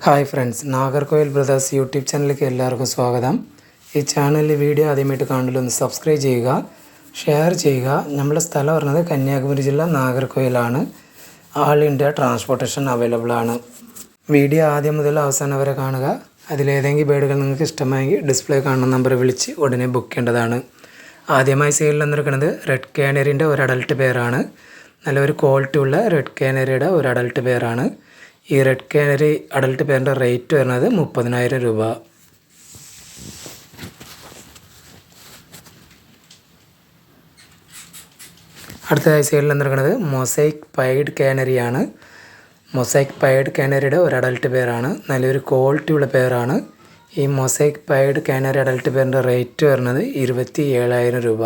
Hi friends, Nagercoil brothers YouTube ചാനലിലേക്ക് എല്ലാവർക്കും സ്വാഗതം. ഈ ചാനലിൽ വീഡിയോ ആദ്യമായിട്ട് കാണുന്നതിലൊന്ന് സബ്സ്ക്രൈബ് ചെയ്യുക, ഷെയർ ചെയ്യുക. നമ്മുടെ സ്ഥലം പറഞ്ഞത് കന്യാകുമാരി ജില്ല നാഗർകോയിലാണ്. ആൾ ഇന്ത്യ ട്രാൻസ്പോർട്ടേഷൻ അവൈലബിൾ ആണ്. വീഡിയോ ആദ്യം മുതൽ അവസാനം വരെ കാണുക. അതിലേതെങ്കിലും ബേഡുകൾ നിങ്ങൾക്ക് ഇഷ്ടമായെങ്കിൽ ഡിസ്പ്ലേ കാണുന്ന നമ്പർ വിളിച്ച് ഉടനെ ബുക്ക് ചെയ്യേണ്ടതാണ്. ആദ്യമായി സെയിലിൽ വന്നിരിക്കുന്നത് റെഡ് കാനറിൻ്റെ ഒരു അഡൽട്ട് പെയറാണ്. നല്ലൊരു ക്വാളിറ്റി ഉള്ള റെഡ് കാനറിയുടെ ഒരു അഡൽട്ട് പെയറാണ്. ഈ റെഡ് കാനറി അഡൽട്ട് പെയറിൻ്റെ റേറ്റ് വരുന്നത് 30,000 രൂപ. അടുത്തതായി സെയിലിൽ വന്നിരിക്കുന്നത് മൊസൈക്ക് പൈഡ് കാനറിയാണ്. മൊസൈക്ക് പൈഡ് കാനറിയുടെ ഒരു അഡൽട്ട് പെയറാണ്. നല്ലൊരു ക്വാളിറ്റി ഉള്ള പെയറാണ്. ഈ മൊസൈക്ക് പൈഡ് കാനറി അഡൽട്ട് പെയറിൻ്റെ റേറ്റ് വരുന്നത് 27,000 രൂപ.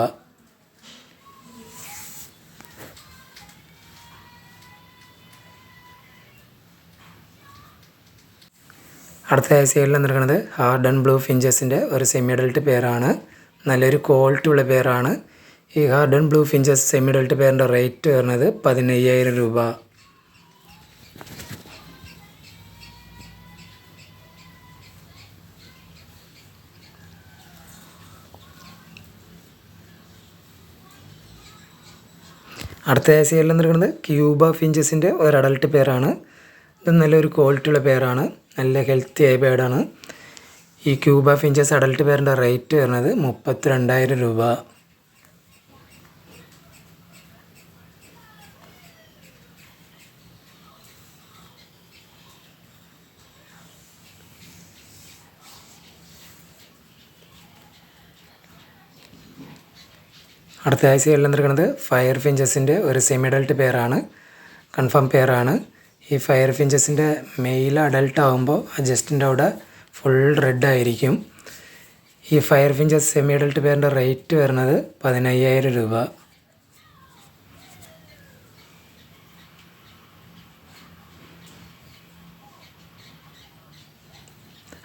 അടുത്തതായി സെയിലിൽ വന്നിരിക്കുന്നത് ഹാർഡൻ ബ്ലൂ ഫിഞ്ചസിൻ്റെ ഒരു സെമി അഡൽട്ട് പെയറാണ്. നല്ലൊരു ക്വാളിറ്റി ഉള്ള പെയറാണ്. ഈ ഹാർഡൻ ബ്ലൂ ഫിഞ്ചസ് സെമി അഡൽട്ട് പെയറിൻ്റെ റേറ്റ് വരുന്നത് 15,000 രൂപ. അടുത്തതായി സെയിലിൽ വന്നിരിക്കുന്നത് ക്യൂബ ഫിഞ്ചസിൻ്റെ ഒരു അഡൽട്ട് പെയറാണ്. ഇത് നല്ലൊരു ക്വാളിറ്റി ഉള്ള പെയറാണ്. നല്ല ഹെൽത്തി ആയ ബേഡാണ്. ഈ ക്യൂബ ഫിഞ്ചസ് അഡൽട്ട് പെയറിൻ്റെ റേറ്റ് വരുന്നത് 32,000 രൂപ. അടുത്ത സെയിലിൽ വന്നിരിക്കുന്നത് ഫയർ ഫിഞ്ചസിൻ്റെ ഒരു സെമി അഡൽട്ട് പെയറാണ്. കൺഫേം പെയറാണ്. ഈ ഫയർ ഫിഞ്ചസിൻ്റെ മെയിൽ അഡൽട്ട് ആകുമ്പോൾ ജസ്റ്റിൻ്റെ അവിടെ ഫുൾ റെഡ് ആയിരിക്കും. ഈ ഫയർ ഫിഞ്ചസ് സെമി അഡൽട്ട് പെയറിൻ്റെ റേറ്റ് വരുന്നത് 15,000 രൂപ.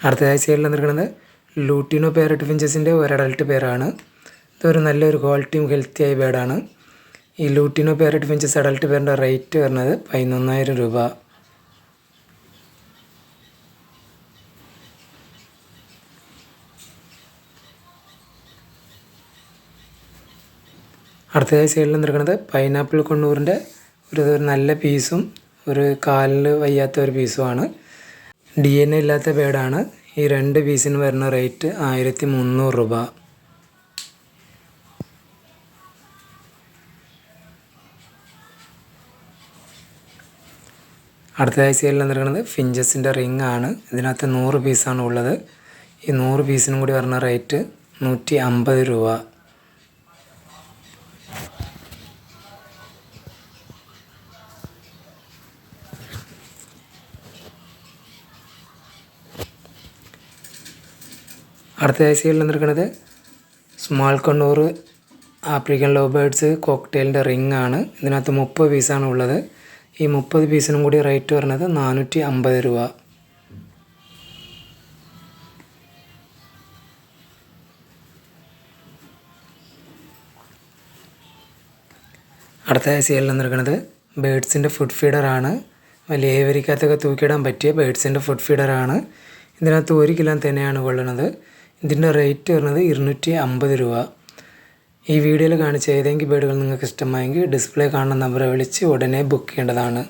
അടുത്തതായി സെയിലിൽ വന്നിരിക്കുന്നത് ലൂട്ടിനോ പേരറ്റ് ഫിഞ്ചസിൻ്റെ ഒരു അഡൽട്ട് പെയറാണ്. ഇതൊരു നല്ലൊരു ക്വാളിറ്റിയും ഹെൽത്തി ആയ ബേഡാണ്. ഈ ലൂട്ടിനോ പേരറ്റ് ഫിഞ്ചസ് അഡൽട്ട് പെയറിൻ്റെ റേറ്റ് വരുന്നത് 11,000 രൂപ. അടുത്തതായി സൈഡിൽ നിൽക്കുന്നത് പൈനാപ്പിൾ കൊണ്ണൂറിൻ്റെ ഒരു നല്ല പീസും ഒരു കാലിൽ വയ്യാത്ത ഒരു പീസുമാണ്. DNA ഇല്ലാത്ത ബേഡാണ്. ഈ രണ്ട് പീസിന് വരുന്ന റേറ്റ് 1,300 രൂപ. അടുത്തതായി സെയിലിൽ വന്നിരിക്കുന്നത് ഫിഞ്ചസിൻ്റെ റിംഗ് ആണ്. ഇതിനകത്ത് 100 പീസാണ് ഉള്ളത്. ഈ 100 പീസിനും കൂടി വരുന്ന റേറ്റ് 150 രൂപ. അടുത്തതായി സെയിലിൽ വന്നിരിക്കുന്നത് small Kannur African love birds കോക്ടെയിലിൻ്റെ റിംഗ് ആണ്. ഇതിനകത്ത് 30 പീസാണ് ഉള്ളത്. ഈ 30 പീസിനും കൂടി റേറ്റ് വരുന്നത് 450 രൂപ. അടുത്ത സെയിലിൽ വന്നിരിക്കുന്നത് ബേഡ്സിൻ്റെ ഫുഡ് ഫീഡറാണ്. വലിയ ഏവരിക്കകത്തൊക്കെ തൂക്കിയിടാൻ പറ്റിയ ബേഡ്സിൻ്റെ ഫുഡ് ഫീഡറാണ്. ഇതിനകത്ത് 1 കിലോ തന്നെയാണ് കൊള്ളുന്നത്. ഇതിൻ്റെ റേറ്റ് വരുന്നത് 250 രൂപ. ഈ വീഡിയോയിൽ കാണിച്ച ഏതെങ്കിലും ബേഡുകൾ നിങ്ങൾക്ക് ഇഷ്ടമായെങ്കിൽ ഡിസ്പ്ലേ കാണുന്ന നമ്പറെ വിളിച്ച് ഉടനെ ബുക്ക് ചെയ്യേണ്ടതാണ്.